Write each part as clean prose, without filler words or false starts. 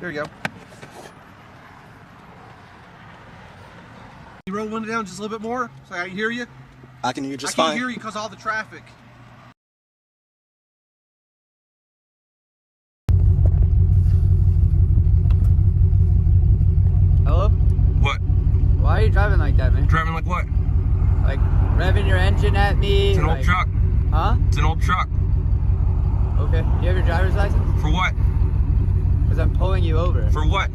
There you go. You roll the window down just a little bit more so I can hear you? I can hear you just fine. I can't hear you because of all the traffic. Hello? What? Why are you driving like that, man? Driving like what? Like revving your engine at me? It's an old like, truck. Huh? It's an old truck. Okay. Do you have your driver's license? For what? Because I'm pulling you over. For what?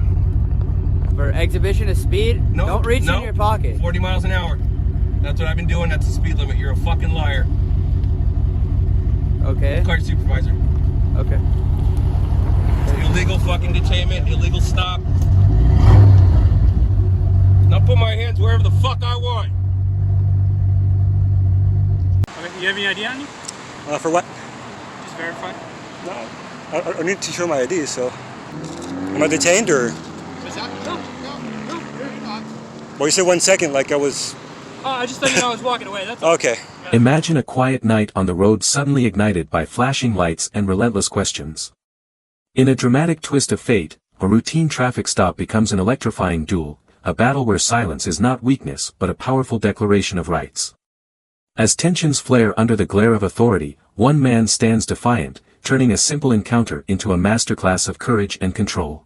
For exhibition of speed? No. Don't reach in your pocket. 40 miles an hour. That's what I've been doing. That's the speed limit. You're a fucking liar. Okay. Car supervisor. Okay. Illegal fucking detainment. Illegal stop. Now put my hands wherever the fuck I want. Okay, you have any ID on you? For what? Just verify. No, I need to show my ID, so. Am I detained or? No, you're not. Well, you said 1 second, like I was. Oh, I just thought you know I was walking away. That's all. Okay. Imagine a quiet night on the road suddenly ignited by flashing lights and relentless questions. In a dramatic twist of fate, a routine traffic stop becomes an electrifying duel, a battle where silence is not weakness but a powerful declaration of rights. As tensions flare under the glare of authority, one man stands defiant, turning a simple encounter into a masterclass of courage and control.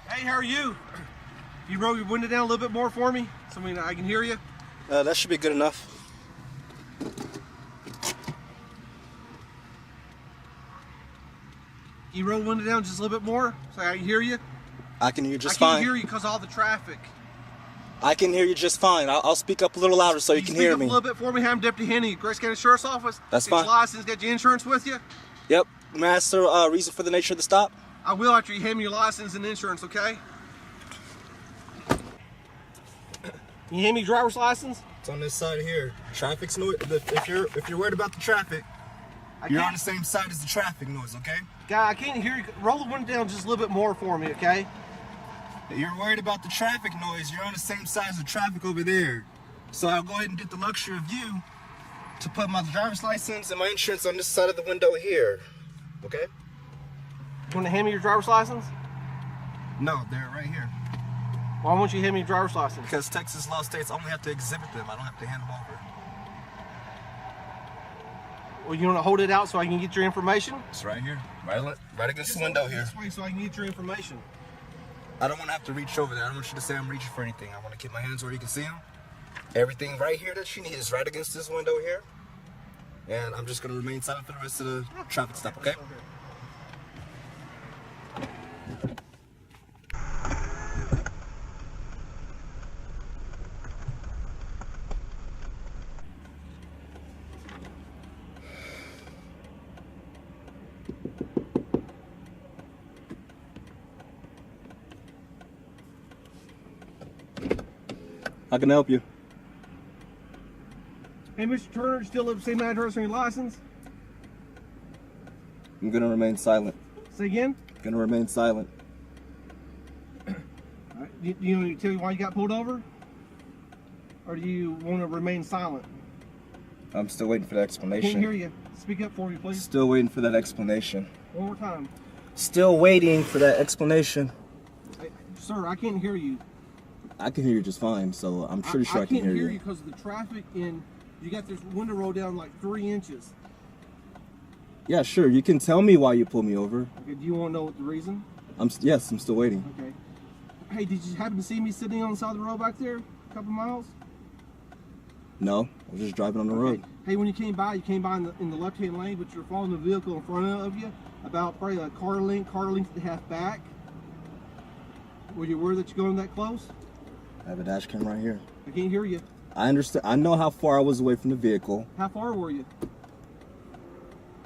Hey, how are you? You roll your window down a little bit more for me so I can hear you? That should be good enough. You roll the window down just a little bit more so I can hear you? I can hear you just I can't fine. hear you because of all the traffic. I can hear you just fine. I'll speak up a little louder so you can hear me. Speak up a little bit for me. I'm Deputy Henny, Grayson County Sheriff's Office. That's Get fine. Your license, get your insurance with you? Yep. May I ask the reason for the nature of the stop? I will after you hand me your license and insurance, okay? Can you hand me your driver's license? It's on this side here. Traffic's noise. If you're worried about the traffic, you're on the same side as the traffic noise, okay? Guy, I can't hear you. Roll the window down just a little bit more for me, okay? You're worried about the traffic noise. You're on the same side as the traffic over there. So I'll go ahead and get the luxury of you to put my driver's license and my insurance on this side of the window here, okay? You want to hand me your driver's license? No, they're right here. Why won't you hand me your driver's license? Because Texas law states I only have to exhibit them. I don't have to hand them over. Well, you want to hold it out so I can get your information? It's right here. Right against the window here. This way so I can get your information. I don't want to have to reach over there. I don't want you to say I'm reaching for anything. I want to keep my hands where you can see them. Everything right here that you need is right against this window here. and I'm just gonna remain silent for the rest of the traffic stop, okay? How can I help you? Hey, Mr. Turner, you still live the same address on your license? I'm gonna remain silent. Say again? Gonna remain silent. Do you want me to tell you why you got pulled over? Or do you want to remain silent? I'm still waiting for the explanation. Can't hear you. Speak up for me, please. Still waiting for that explanation. One more time. Still waiting for that explanation. Hey, sir, I can't hear you. I can hear you just fine, so I'm pretty sure I can hear you. I can't hear you because of the traffic and you got this window rolled down like 3 inches. Yeah, sure. You can tell me why you pulled me over. Okay, do you want to know what the reason? Yes, I'm still waiting. Okay. Hey, did you happen to see me sitting on the side of the road back there a couple miles? No, I was just driving on the road. Hey, when you came by in the left-hand lane, but you're following the vehicle in front of you, about probably a car length and a half back. Were you aware that you're going that close? I have a dash cam right here. I can't hear you. I understand. I know how far I was away from the vehicle. How far were you?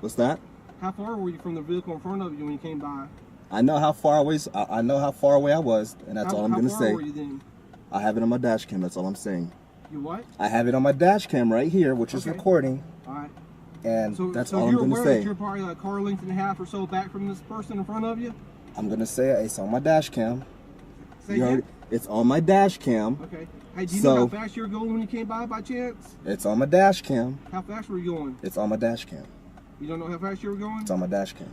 What's that? How far were you from the vehicle in front of you when you came by? I know how far away. I know how far away I was, and that's all I'm gonna say. How far were you then? I have it on my dash cam. That's all I'm saying. You what? I have it on my dash cam right here, which is recording. All right. And that's all So I'm you're gonna aware say. that you're probably a car length and a half or so back from this person in front of you? I'm gonna say it's on my dash cam. Say again? It's on my dash cam. Okay. Hey, do you know how fast you were going when you came by chance? It's on my dash cam. How fast were you going? It's on my dash cam. You don't know how fast you were going? It's on my dash cam.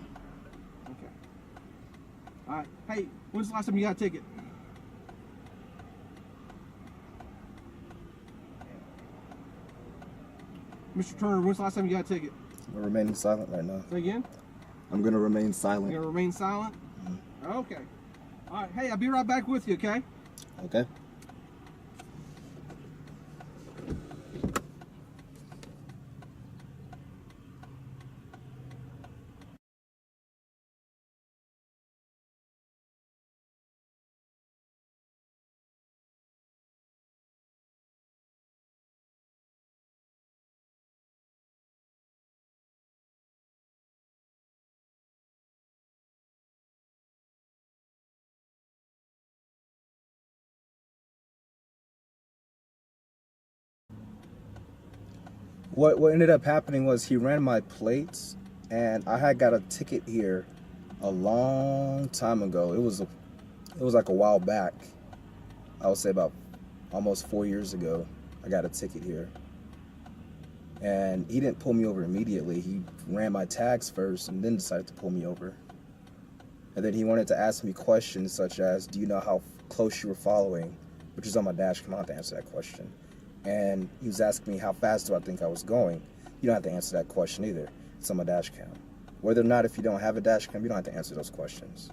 Okay. All right. Hey, when's the last time you got a ticket? Mr. Turner, when's the last time you got a ticket? I'm remaining silent right now. Say again? I'm gonna remain silent. You're gonna remain silent? Okay. All right. Hey, I'll be right back with you, okay? Okay. What ended up happening was he ran my plates, and I had got a ticket here a long time ago. It was like a while back. I would say about almost 4 years ago. I got a ticket here, and he didn't pull me over immediately. He ran my tags first, and then decided to pull me over. And then he wanted to ask me questions such as, "Do you know how close you were following?" Which is on my dash cam. I don't have to answer that question. And he was asking me how fast do I think I was going. You don't have to answer that question either. It's on my dash cam. Whether or not if you don't have a dash cam, you don't have to answer those questions.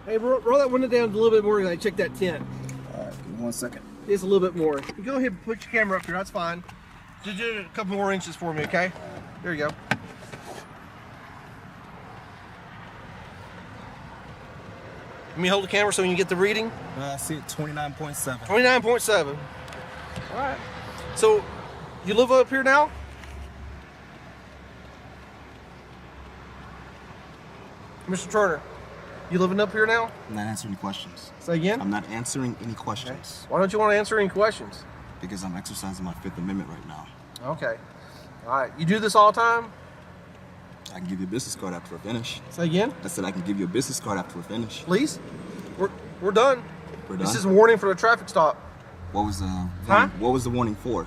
Hey, roll that window down a little bit more and I check that tent. All right, give me 1 second. Just a little bit more. You go ahead and put your camera up here, that's fine. Just do it a couple more inches for me, okay? There you go. Let me hold the camera so you can get the reading. I see it 29.7. 29.7. All right. So, you live up here now? Mr. Turner, you living up here now? I'm not answering any questions. Say again? I'm not answering any questions. Why don't you want to answer any questions? Because I'm exercising my Fifth Amendment right now. Okay. All right. You do this all the time? I can give you a business card after we're finished. Say again? I said I can give you a business card after we're finished. Please? We're done. We're done? This is a warning for the traffic stop. What was the Huh? What was the warning for?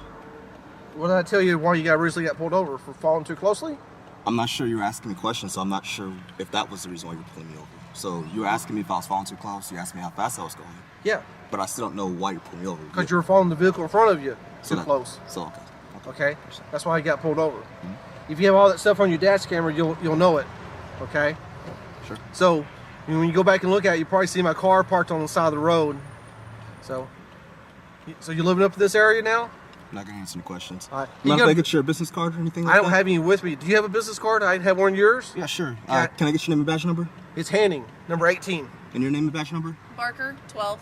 What did I tell you why you recently got pulled over? For following too closely? I'm not sure you were asking me questions, so I'm not sure if that was the reason why you were pulling me over. So you were asking me if I was following too close. You asked me how fast I was going. Yeah. But I still don't know why you pulled me over. Because you were following the vehicle in front of you too that- close. So okay. Okay? That's why you got pulled over. If you have all that stuff on your dash camera, you'll know it. Okay? Sure. So when you go back and look at it, you probably see my car parked on the side of the road. So you living up to this area now? I'm not gonna answer any questions. All right. Can I get your business card or anything like I that? don't have any with me. Do you have a business card? I have one of yours. Yeah, sure. Yeah. Can I get your name and badge number? It's Hanning, number 18. And your name and badge number? Barker, 12.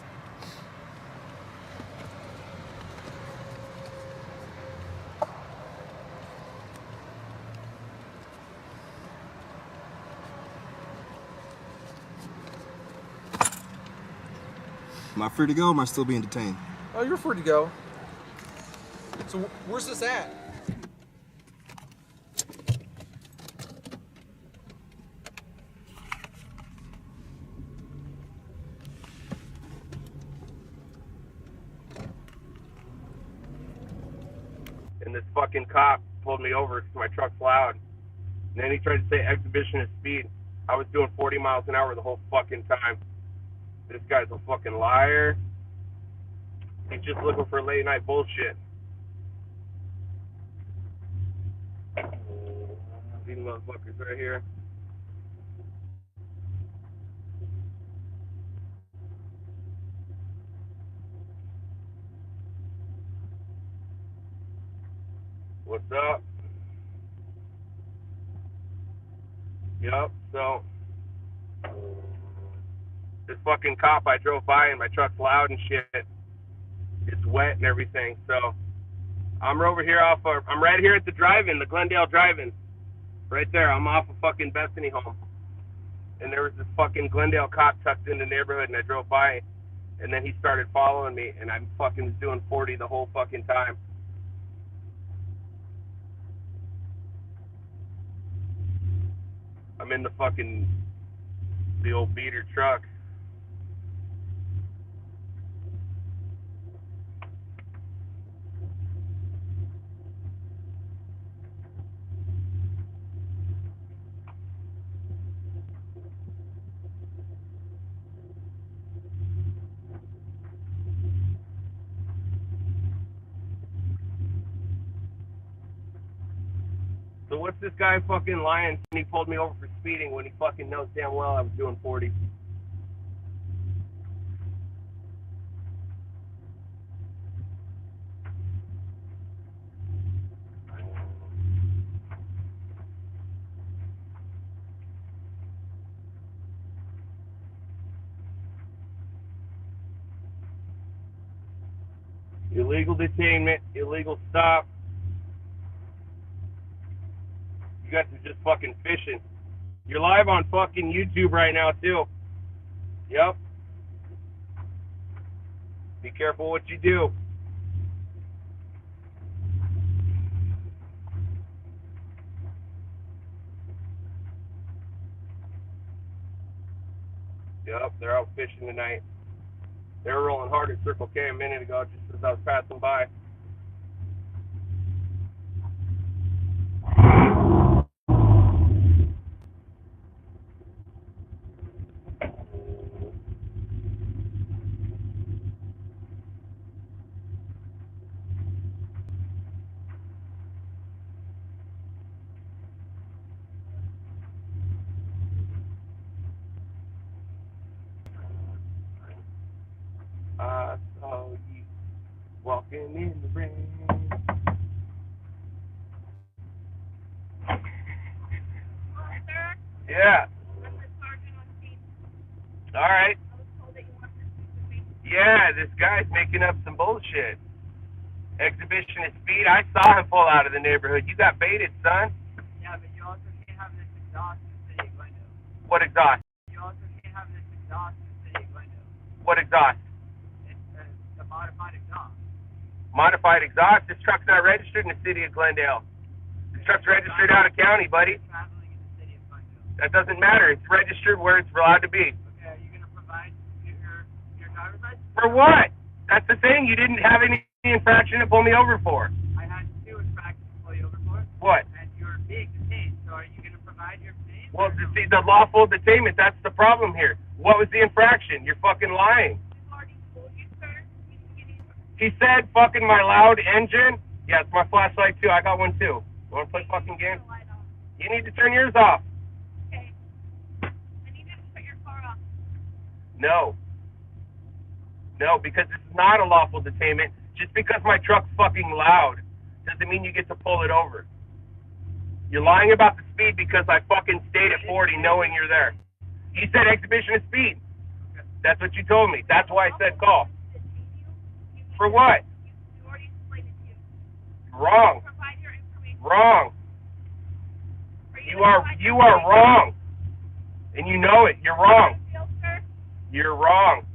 Am I free to go or am I still being detained? Oh, you're free to go. So where's this at? And this fucking cop pulled me over because my truck's loud. And then he tried to say exhibition of speed. I was doing 40 miles an hour the whole fucking time. This guy's a fucking liar. He's just looking for late night bullshit. These motherfuckers right here. What's up? Yup, so this fucking cop I drove by and my truck's loud and shit. It's wet and everything, so I'm over here I'm right here at the drive-in, the Glendale drive-in. Right there, I'm off of fucking Bethany home. And there was this fucking Glendale cop tucked in the neighborhood and I drove by and then he started following me and I fucking was doing 40 the whole fucking time. I'm in the old beater truck. So what's this guy fucking lying? He pulled me over for speeding when he fucking knows damn well I was doing 40. Illegal detainment, illegal stop. You guys are just fucking fishing. You're live on fucking YouTube right now, too. Yep. Be careful what you do. Yep, they're out fishing tonight. They were rolling hard at Circle K a minute ago, just as I was passing by. I saw you walking in the rain. Yeah. All right. Yeah, this guy's making up some bullshit. Exhibition of speed. I saw him pull out of the neighborhood. You got baited, son. Yeah, but you also can't have this exhaust in the city of Glendale. What exhaust? You also can't have this exhaust in the city of Glendale. What exhaust? It's a modified exhaust. Modified exhaust? This truck's not registered in the city of Glendale. This truck's registered out of county, buddy. Traveling in the That doesn't matter. It's registered where it's allowed to be. Okay, are you going to provide your driver's license? For what? That's the thing. You didn't have any infraction to pull me over for. I had 2 infractions to pull you over for. What? And you're being detained. So are you going to provide your name? Well, see, the lawful detainment, that's the problem here. What was the infraction? You're fucking lying. We've already told you, sir. He said fucking my loud engine. Yeah, it's my flashlight too. I got one too. You want to play fucking games? You need to turn yours off. Okay. I need you to shut your car off. No. No, because this is not a lawful detainment. Just because my truck's fucking loud doesn't mean you get to pull it over. You're lying about the speed because I fucking stayed at 40 knowing you're there. You said exhibition of speed. That's what you told me. That's why I said call. For what? You already explained it to you. Wrong. Provide your information. Wrong. You are wrong. And you know it. You're wrong. You're wrong.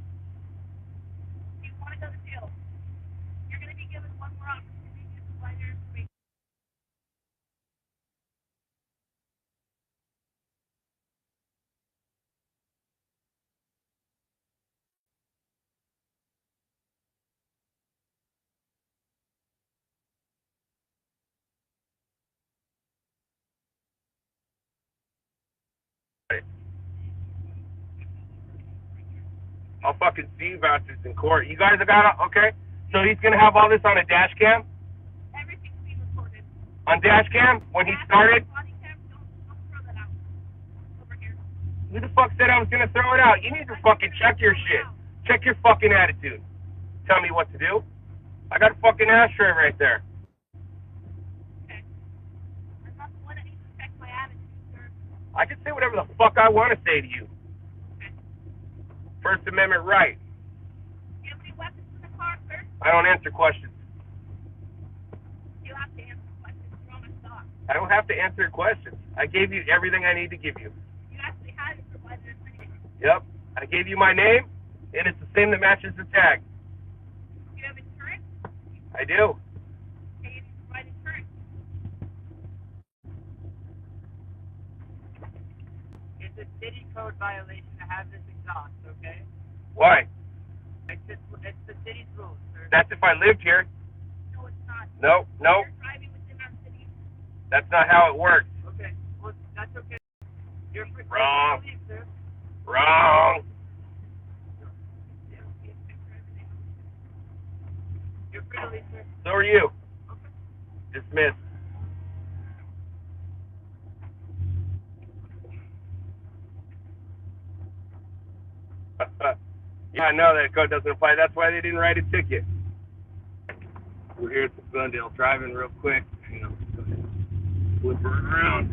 You want to go to jail. You're going to be given one more opportunity to provide your information. I'll fucking see you about this in court. You guys have got it? Okay. So he's going to have all this on a dash cam? Everything's being recorded. On dash cam? When he started? Body cam, don't throw that out. Over here. Who the fuck said I was going to throw it out? You need to fucking check your shit. Check your fucking attitude. Tell me what to do. I got a fucking ashtray right there. Okay. I'm not the one that needs to check my attitude, sir. I can say whatever the fuck I want to say to you. Okay. First Amendment right. Do you have any weapons in the car, sir? I don't answer questions. You have to answer questions. You're on my stock. I don't have to answer questions. I gave you everything I need to give you. You actually had to provide your information. Yep. I gave you my name, and it's the same that matches the tag. Do you have insurance? I do. Okay, you need to provide insurance. It's a city code violation to have this exhaust, okay? Why? It's the city's rules, sir. That's if I lived here. No, it's not. No, no. You're driving within our city. That's not how it works. Okay, well, that's okay. You're free Wrong. to leave, sir. Wrong. You're free to leave, sir. So are you. Okay. Dismissed. Yeah, I know that code doesn't apply. That's why they didn't write a ticket. We're here at the Glendale driving real quick. You know, flip her around.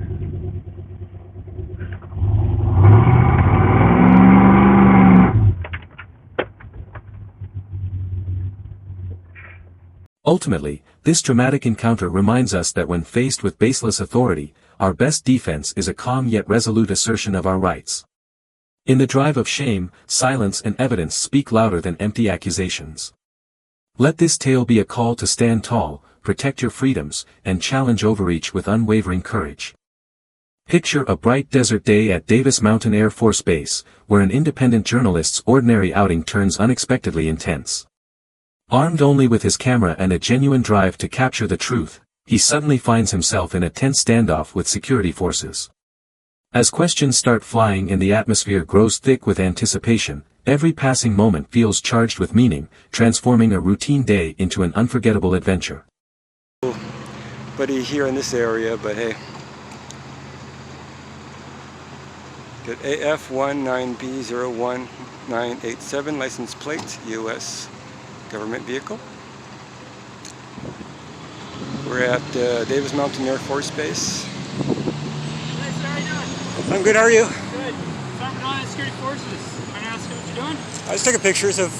Ultimately, this dramatic encounter reminds us that when faced with baseless authority, our best defense is a calm yet resolute assertion of our rights. In the drive of shame, silence and evidence speak louder than empty accusations. Let this tale be a call to stand tall, protect your freedoms, and challenge overreach with unwavering courage. Picture a bright desert day at Davis Mountain Air Force Base, where an independent journalist's ordinary outing turns unexpectedly intense. Armed only with his camera and a genuine drive to capture the truth, he suddenly finds himself in a tense standoff with security forces. As questions start flying and the atmosphere grows thick with anticipation, every passing moment feels charged with meaning, transforming a routine day into an unforgettable adventure. Buddy here in this area, but hey. Get AF19B01987, license plate, U.S. government vehicle. We're at Davis Mountain Air Force Base. I'm good, how are you? Good. So I'm on security forces. Can I ask you what you're doing? I just took pictures of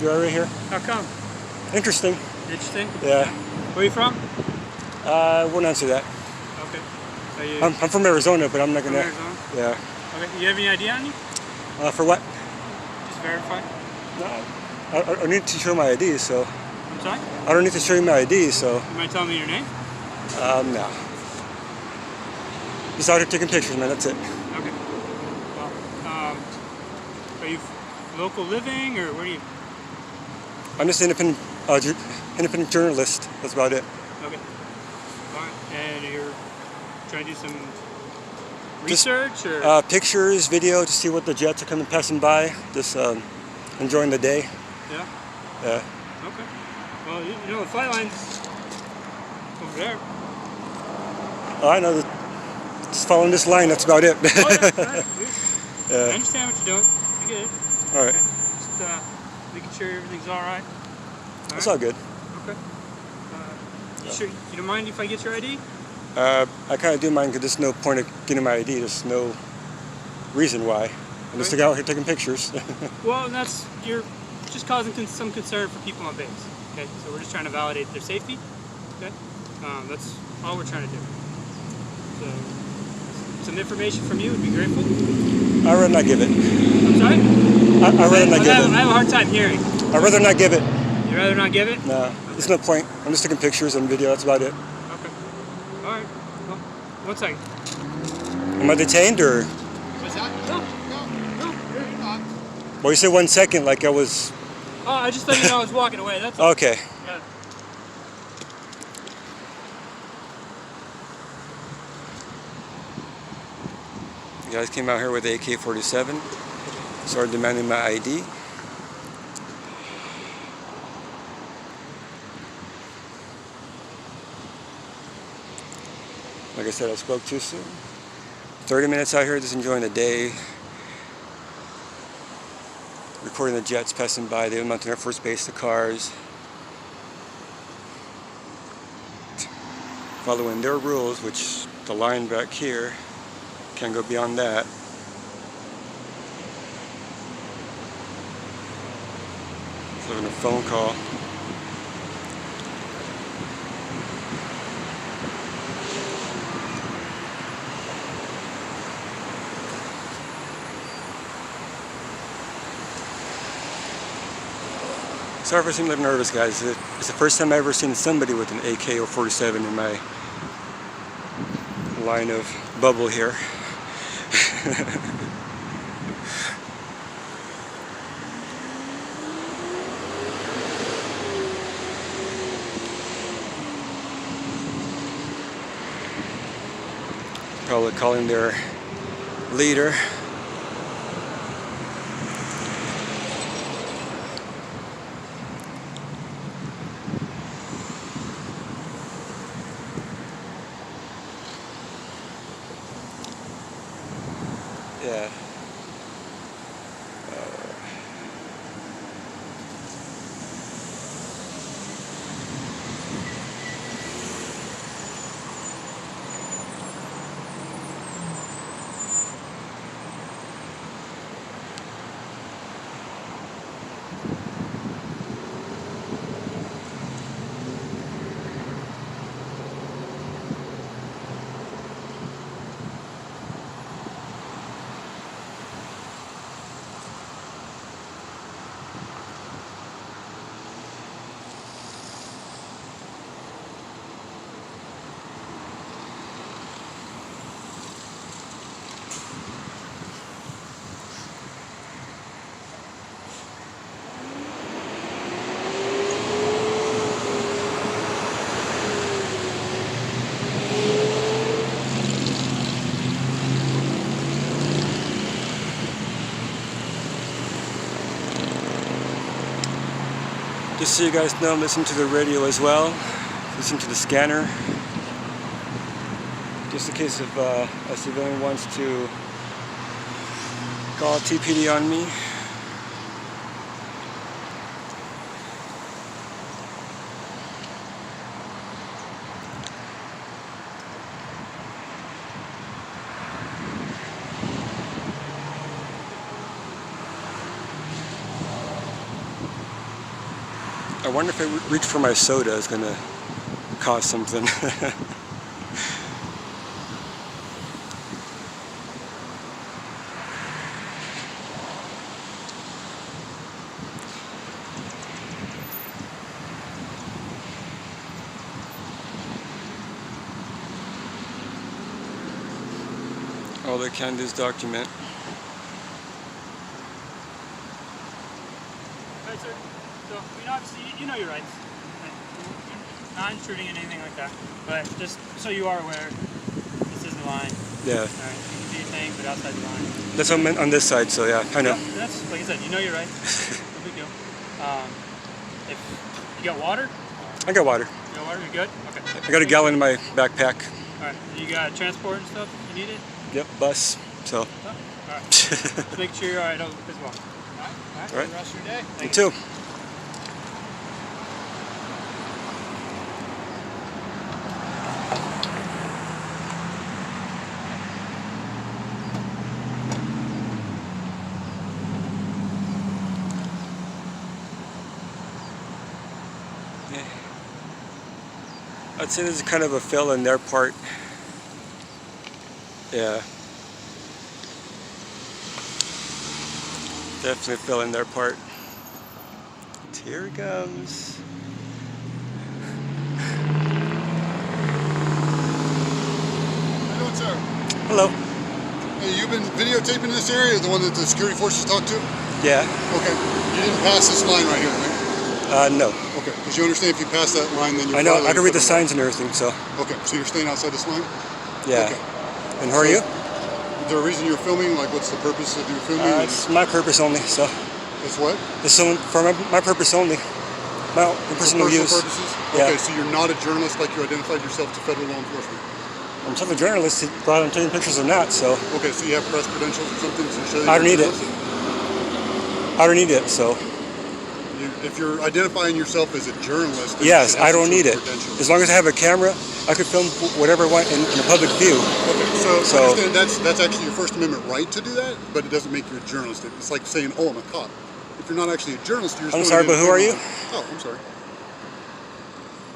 you right here. How come? Interesting. Interesting? Yeah. Where are you from? I won't answer that. Okay. So you, I'm from Arizona, but I'm not from gonna. Arizona? Yeah. Okay. You have any ID on you? For what? Just verify. No, I need to show my ID, so. I'm sorry? I don't need to show you my ID, so. You mind telling me your name? No. Just out here taking pictures, man. That's it. Okay. Well, are you local living, or where do you? I'm just an independent journalist. That's about it. Okay. All right. And you're trying to do some research, or? Pictures, video, to see what the jets are coming passing by. Just enjoying the day. Yeah. Yeah. Okay. Well, you know the flight line's over there. Oh, I know. Just following this line. That's about it. Oh, yeah. All right. I Yeah. understand what you're doing. I get it. All right. Okay. Just making sure everything's all right. That's all good. Okay. You sure you don't mind if I get your ID? I kind of do mind because there's no point of getting my ID. There's no reason why. I'm just out here taking pictures. Well, and you're just causing some concern for people on base. Okay, so we're just trying to validate their safety. Okay, that's all we're trying to do. So, some information from you would be grateful. I'd rather not give it. I'm sorry? I'd rather not give it. I have a hard time hearing. I'd rather not give it. You'd rather not give it? No, there's no point. I'm just taking pictures and video. That's about it. Okay. All right. Well, 1 second. Am I detained or? What's that? No, you're not. Well, you said 1 second, like I was. Oh, I just thought you know I was walking away. That's all. Okay. Yeah. You guys came out here with AK-47. Started demanding my ID. Like I said, I spoke too soon. 30 minutes out here, just enjoying the day. Recording the jets passing by, the Mountain Air Force Base, the cars. Following their rules, which the line back here, can't go beyond that. So having a phone call. Sorry if I seem a little nervous, guys. It's the first time I've ever seen somebody with an AK-47 in my line of bubble here. Probably calling their leader. Yeah. Just so you guys know, listen to the radio as well. Listen to the scanner. Just in case if a civilian wants to call TPD on me. I wonder if I reach for my soda is going to cause something. All they can do is document. Right, sir. So, I mean, obviously, you know your rights. Not intruding in anything like that. But just so you are aware, this is the line. Yeah. Alright, you can do your thing, but outside the line. That's what I meant on this side, so yeah, I know. Yeah, that's, like I said, you know your rights. No big deal. If you got water? I got water. You got water? You're good? Okay. I got a gallon in my backpack. Alright. You got transport and stuff? You need it? Yep, bus. So. Oh, alright. Just make sure you're alright as well. Alright. All right. Have the rest of your day. You Thank you. too. I'd say this is kind of a fail on their part. Yeah. Definitely a fail on their part. Here it comes. How you doing, sir? Hello. Hey, you've been videotaping this area, the one that the security forces talked to? Yeah. Okay. You didn't pass this line right here, right? No. Okay. Because you understand if you pass that line, then you're I know. I can read the federal law. signs and everything, so. Okay. So you're staying outside this line? Yeah. Okay. And who are you? Is there a reason you're filming? Like, what's the purpose of your filming? It's my purpose only, so. It's what? It's for my purpose only. My own personal For use. purposes? Yeah. Okay, so you're not a journalist like you identified yourself to federal law enforcement? I'm still a journalist, whether I'm taking pictures or not, so. Okay, so you have press credentials or something to show that I don't you're need a it. journalist? I don't need it, so. If you're identifying yourself as a journalist, then you Yes, should have I don't some need sort it. of credentials. As long as I have a camera, I could film whatever I want in a public view. Okay, so So- understand that's actually your First Amendment right to do that, but it doesn't make you a journalist. It's like saying, "Oh, I'm a cop." If you're not actually a journalist, you're. I'm sorry, but who are you? Oh, I'm sorry.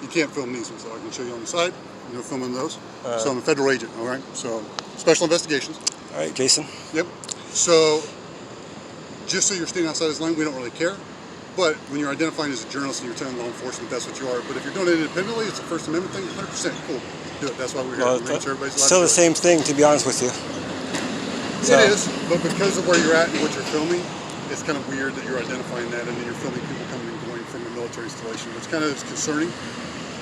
You can't film these ones, though. I can show you on the side. You're filming those. So I'm a federal agent. All right. So special investigations. All right, Jason. Yep. So just so you're staying outside this line, we don't really care. But when you're identifying as a journalist and you're telling law enforcement, that's what you are. But if you're doing it independently, it's a First Amendment thing. 100% cool. Do it. That's why we're here. Well, We make sure everybody's allowed still to the do it. same thing, to be honest with you. So- It is, but because of where you're at and what you're filming, it's kind of weird that you're identifying that and then you're filming people coming and going from a military installation. It's kind of concerning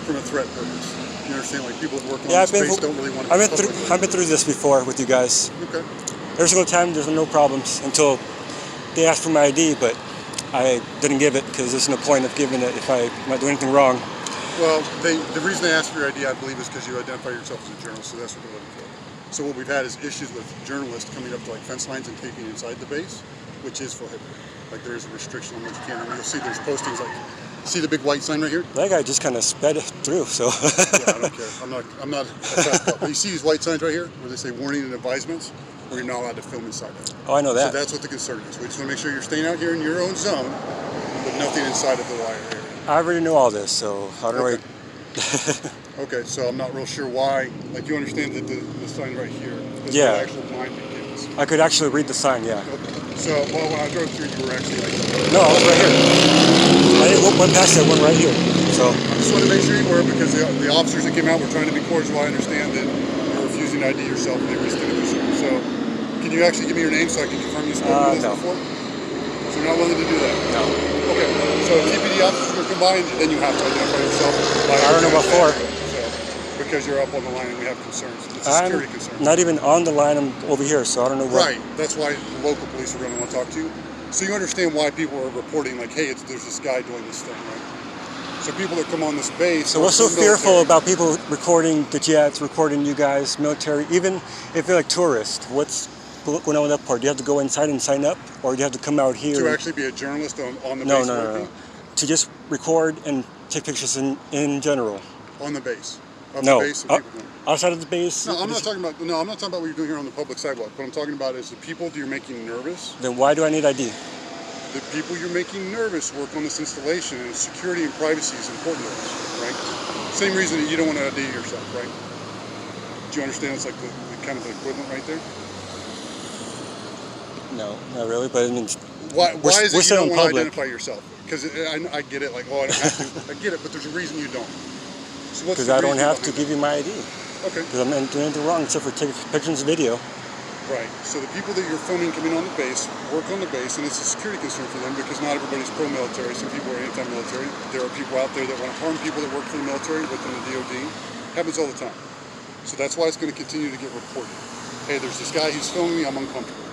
from a threat purpose. You understand? Like people that work on Yeah, this space don't really want to. I've been through this before with you guys. Okay. Every single time, there's no problems until they asked for my ID, but I didn't give it because there's no point of giving it if I'm not doing anything wrong. Well, the reason they asked for your ID, I believe, is because you identify yourself as a journalist, so that's what they're looking for. So what we've had is issues with journalists coming up to like fence lines and taping inside the base, which is prohibited. Like there is a restriction on what you can. And you'll see there's postings like, see the big white sign right here? That guy just kind of sped it through, so. Yeah, I don't care. I'm not a traffic cop. But you see these white signs right here where they say warning and advisements, where you're not allowed to film inside of it. Oh, I know that. So that's what the concern is. We just want to make sure you're staying out here in your own zone, but nothing inside of the wire area. I already know all this, so I don't know. Okay. Okay, so I'm not real sure why. Like you understand that the sign right here is Yeah. the actual line begins. I could actually read the sign, yeah. Okay. So well, when I drove through, you were actually like. No, I was right here. I didn't went past that one right here. So. I just want to make sure you were because the officers that came out were trying to be cordial. I understand that you're refusing ID yourself and they risked it. So, can you actually give me your name so I can confirm you spoke with No. us before? So you're not willing to do that? No. Okay. So TPD officers are combined, then you have to identify yourself. I don't know before. So, because you're up on the line and we have concerns. It's a security concern. Not even on the line. I'm over here, so I don't know what. Right. That's why the local police are going to want to talk to you. So you understand why people are reporting like, hey, there's this guy doing this thing, right? So people that come on this base. So what's so fearful about people recording the jets, recording you guys, military, even if they're like tourists? What's going on with that part? Do you have to go inside and sign up, or do you have to come out here? To actually be a journalist on the No, base no, no, working? no. To just record and take pictures in general. On the base. Of No. the base of people doing. Outside of the base. No, I'm not talking about what you're doing here on the public sidewalk. What I'm talking about is the people that you're making nervous. Then why do I need ID? The people you're making nervous work on this installation, and security and privacy is important to us, right? Same reason that you don't want to ID yourself, right? Do you understand? It's like the kind of the equivalent right there. No, not really. But I mean, Why is it you don't want to public. identify yourself? Because I get it. Like, oh, I don't have to. I get it, but there's a reason you don't. So what's Because the I don't reason have to behind give you my ID. that? Okay. Because I'm not doing anything wrong except for taking pictures and video. Right. So the people that you're filming coming on the base work on the base, and it's a security concern for them because not everybody's pro-military. Some people are anti-military. There are people out there that want to harm people that work for the military within the DOD. Happens all the time. So that's why it's going to continue to get reported. Hey, there's this guy who's filming me. I'm uncomfortable.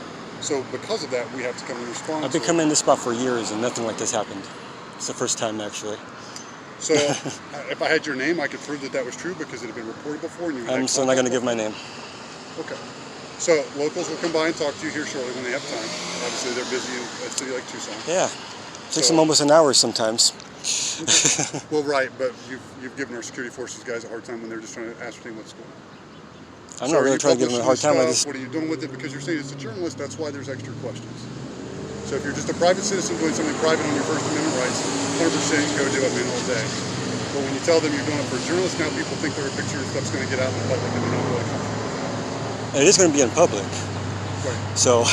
So because of that, we have to come and respond. I've been coming in this spot for years, and nothing like this happened. It's the first time, actually. So if I had your name, I could prove that that was true because it had been reported before. And you I'm still not going to give my name. Okay. So locals will come by and talk to you here shortly when they have time. Obviously, they're busy in a city like Tucson. Yeah. Takes them almost an hour sometimes. Okay. Well, right, but you've given our security forces guys a hard time when they're just trying to ascertain what's going on. I'm not really trying to give them a hard time. What are you doing with it? Because you're saying it's a journalist, that's why there's extra questions. So if you're just a private citizen doing something private on your First Amendment rights, 100% go do it, man, all day. But when you tell them you're doing it for a journalist, now people think their picture and stuff's going to get out in the public and they're not really comfortable. It is going to be in public. Right. So.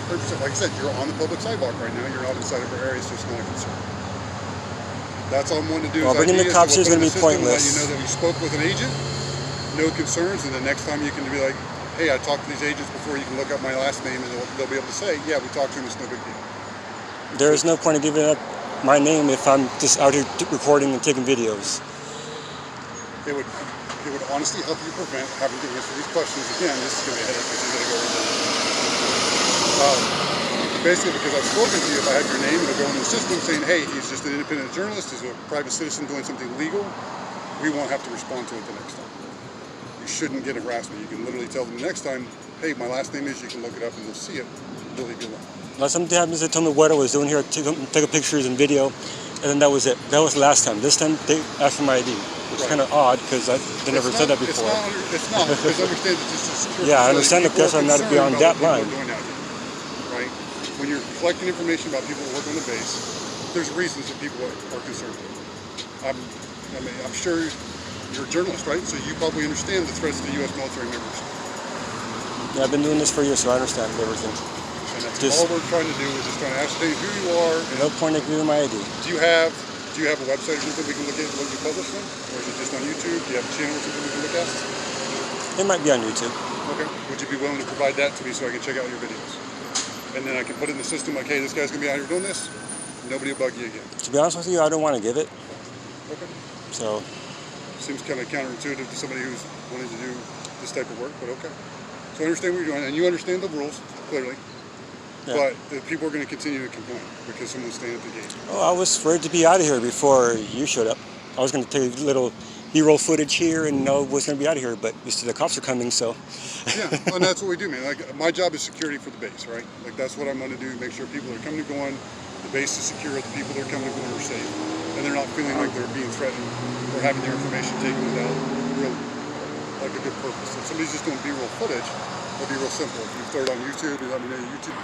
100%. Like I said, you're on the public sidewalk right now. You're not inside of our area, so it's not a concern. That's all I'm wanting to do. Well, bringing the cops here is going to be pointless. You know that we spoke with an agent, no concerns, and the next time you can be like, hey, I talked to these agents before, you can look up my last name and they'll be able to say, yeah, we talked to him, it's no big deal. There is no point in giving up my name if I'm just out here recording and taking videos. It would honestly help you prevent having to answer these questions again. This is going to be a headache because you're going to go over there. Basically, because I've spoken to you, if I had your name, it'll go in the system saying, hey, he's just an independent journalist, he's a private citizen doing something legal. We won't have to respond to it the next time. You shouldn't get harassment. You can literally tell them the next time, hey, my last name is, you can look it up and they'll see it. They'll leave you alone. Last time they happens, they told me what I was doing here, take pictures and video, and then that was it. That was the last time. This time they asked for my ID. It's kind of odd because they never said that before. It's not, because understand that this is security. Yeah, I understand that because I'm not beyond that line. Right? When you're collecting information about people who work on the base, there's reasons that people are concerned. I'm sure you're a journalist, right? So you probably understand the threats to U.S. military members. Yeah, I've been doing this for years, so I understand everything. And that's all we're trying to do is just trying to ascertain who you are. No point in giving my ID. Do you have a website or something we can look at what you publish on? Or is it just on YouTube? Do you have a channel or something we can look at? It might be on YouTube. Okay. Would you be willing to provide that to me so I can check out your videos? And then I can put it in the system like, hey, this guy's going to be out here doing this. Nobody will bug you again. To be honest with you, I don't want to give it. Okay. So. Seems kind of counterintuitive to somebody who's wanting to do this type of work, but okay. So I understand what you're doing, and you understand the rules, clearly. Yeah. But the people are going to continue to complain because someone's standing at the gate. Oh, I was afraid to be out of here before you showed up. I was going to take a little B-roll footage here and know what's going to be out of here, but you see the cops are coming, so. Yeah, and that's what we do, man. Like, my job is security for the base, right? Like, that's what I'm going to do, make sure people are coming and going, the base is secure, the people that are coming and going are safe, and they're not feeling like they're being threatened or having their information taken without real, like a good purpose. If somebody's just doing B-roll footage, it'll be real simple. If you throw it on YouTube, you let me know YouTube.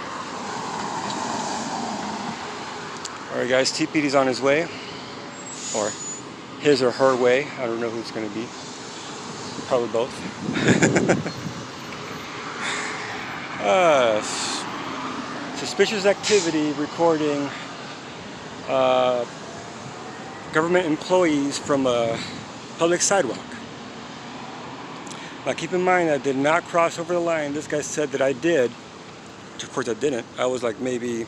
All right, guys, TPD's on his way, or his or her way. I don't know who it's going to be. Probably both. Suspicious activity recording government employees from a public sidewalk. Now keep in mind I did not cross over the line. This guy said that I did, which of course I didn't. I was like maybe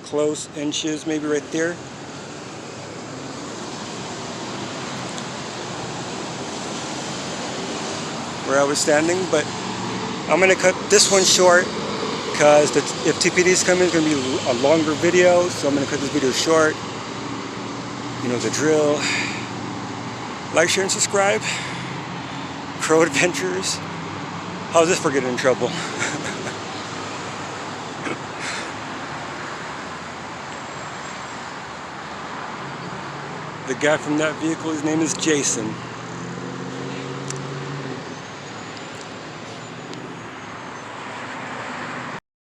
close inches, maybe right there. Where I was standing, but I'm gonna cut this one short because if TPD is coming, it's gonna be a longer video, so I'm gonna cut this video short. You know the drill. Like, share, and subscribe. Crow Adventures. How's this for getting in trouble? The guy from that vehicle, his name is Jason.